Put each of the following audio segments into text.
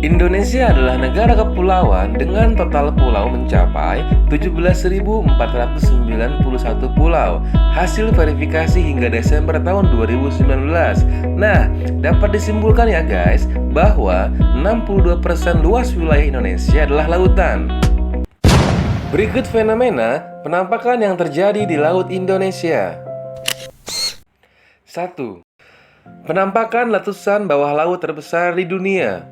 Indonesia adalah negara kepulauan dengan total pulau mencapai 17.491 pulau. Hasil verifikasi hingga Desember tahun 2019. Nah, dapat disimpulkan ya guys, bahwa 62% luas wilayah Indonesia adalah lautan. Berikut fenomena penampakan yang terjadi di Laut Indonesia. 1. Penampakan letusan bawah laut terbesar di dunia.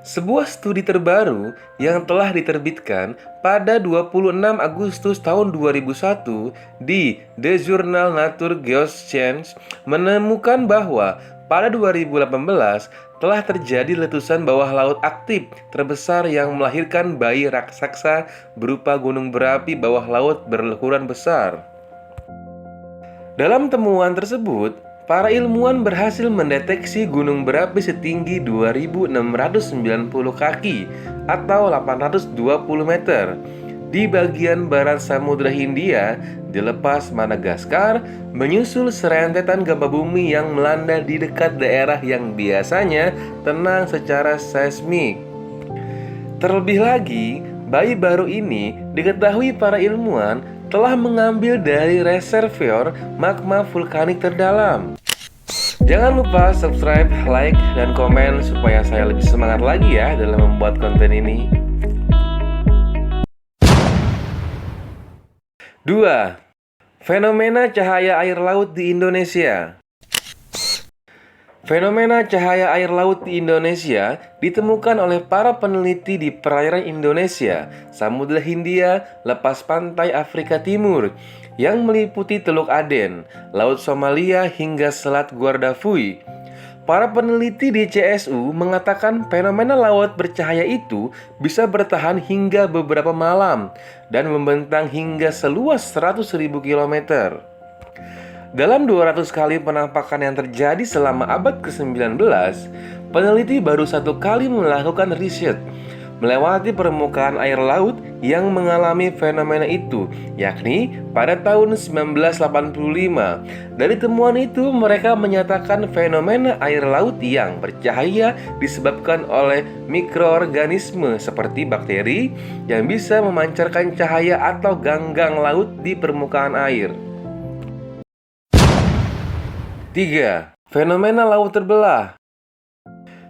Sebuah studi terbaru yang telah diterbitkan pada 26 Agustus tahun 2001 di The Journal Nature Geoscience menemukan bahwa pada 2018 telah terjadi letusan bawah laut aktif terbesar yang melahirkan bayi raksasa berupa gunung berapi bawah laut berukuran besar. Dalam temuan tersebut, para ilmuwan berhasil mendeteksi gunung berapi setinggi 2.690 kaki atau 820 meter di bagian barat Samudra Hindia di lepas Madagaskar, menyusul serentetan gempa bumi yang melanda di dekat daerah yang biasanya tenang secara seismik. Terlebih lagi, bayi baru ini diketahui para ilmuwan telah mengambil dari reservoir magma vulkanik terdalam. Jangan lupa subscribe, like, dan komen supaya saya lebih semangat lagi ya dalam membuat konten ini. 2. Fenomena cahaya air laut di Indonesia. Fenomena cahaya air laut di Indonesia ditemukan oleh para peneliti di perairan Indonesia, Samudra Hindia, lepas pantai Afrika Timur, yang meliputi Teluk Aden, Laut Somalia hingga Selat Guardafui. Para peneliti di CSU mengatakan fenomena laut bercahaya itu bisa bertahan hingga beberapa malam dan membentang hingga seluas 100.000 km. Dalam 200 kali penampakan yang terjadi selama abad ke-19, peneliti baru satu kali melakukan riset melewati permukaan air laut yang mengalami fenomena itu, yakni pada tahun 1985. Dari temuan itu, mereka menyatakan fenomena air laut yang bercahaya disebabkan oleh mikroorganisme seperti bakteri yang bisa memancarkan cahaya atau ganggang laut di permukaan air. 3. Fenomena laut terbelah.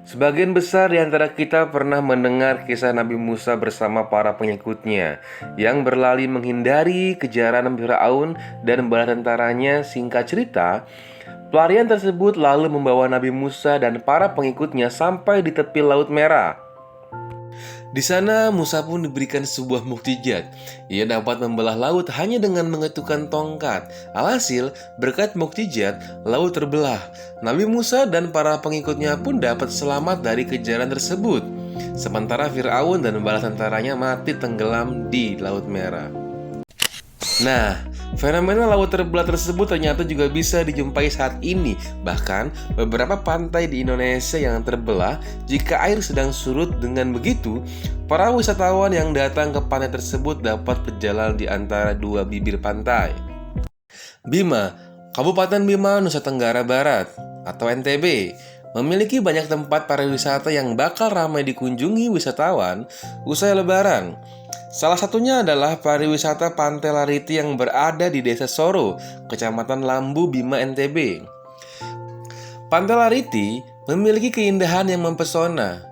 Sebagian besar di antara kita pernah mendengar kisah Nabi Musa bersama para pengikutnya yang berlari menghindari kejaran Firaun dan bala tentaranya. Singkat cerita, pelarian tersebut lalu membawa Nabi Musa dan para pengikutnya sampai di tepi Laut Merah. Di sana Musa pun diberikan sebuah mukjizat. Ia dapat membelah laut hanya dengan mengetukkan tongkat. Alhasil, berkat mukjizat, laut terbelah. Nabi Musa dan para pengikutnya pun dapat selamat dari kejaran tersebut. Sementara Firaun dan bala tentaranya mati tenggelam di Laut Merah. Nah, fenomena laut terbelah tersebut ternyata juga bisa dijumpai saat ini. Bahkan, beberapa pantai di Indonesia yang terbelah jika air sedang surut. Dengan begitu, para wisatawan yang datang ke pantai tersebut dapat berjalan di antara dua bibir pantai. Bima, Kabupaten Bima, Nusa Tenggara Barat atau NTB, memiliki banyak tempat pariwisata yang bakal ramai dikunjungi wisatawan usai Lebaran. Salah satunya adalah pariwisata Pantai Lariti yang berada di Desa Soro, Kecamatan Lambu, Bima, NTB. Pantai Lariti memiliki keindahan yang mempesona.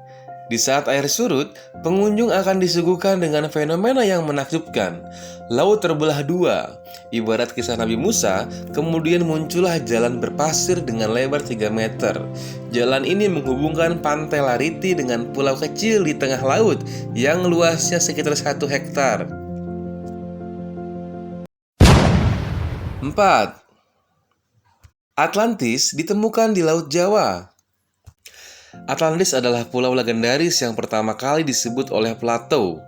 Di saat air surut, pengunjung akan disuguhkan dengan fenomena yang menakjubkan. Laut terbelah dua, ibarat kisah Nabi Musa. Kemudian muncullah jalan berpasir dengan lebar 3 meter. Jalan ini menghubungkan Pantai Lariti dengan pulau kecil di tengah laut yang luasnya sekitar 1 hektar. 4. Atlantis ditemukan di Laut Jawa. Atlantis adalah pulau legendaris yang pertama kali disebut oleh Plato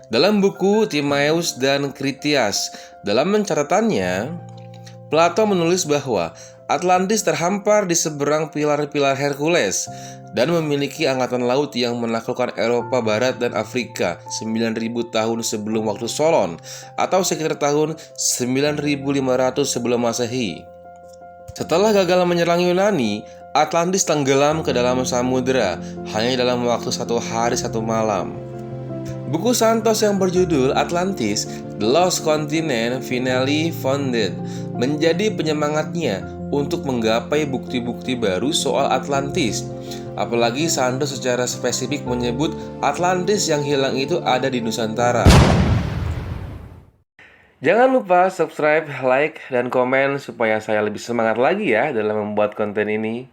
dalam buku Timaeus dan Critias. Dalam mencatatannya, Plato menulis bahwa Atlantis terhampar di seberang pilar-pilar Hercules dan memiliki angkatan laut yang menaklukkan Eropa Barat dan Afrika 9.000 tahun sebelum waktu Solon atau sekitar tahun 9.500 sebelum Masehi. Setelah gagal menyerang Yunani, Atlantis tenggelam ke dalam samudera hanya dalam waktu 1 hari 1 malam. Buku Santos yang berjudul Atlantis, The Lost Continent Finally Founded menjadi penyemangatnya untuk menggapai bukti-bukti baru soal Atlantis. Apalagi Santos secara spesifik menyebut Atlantis yang hilang itu ada di Nusantara. Jangan lupa subscribe, like, dan komen supaya saya lebih semangat lagi ya dalam membuat konten ini.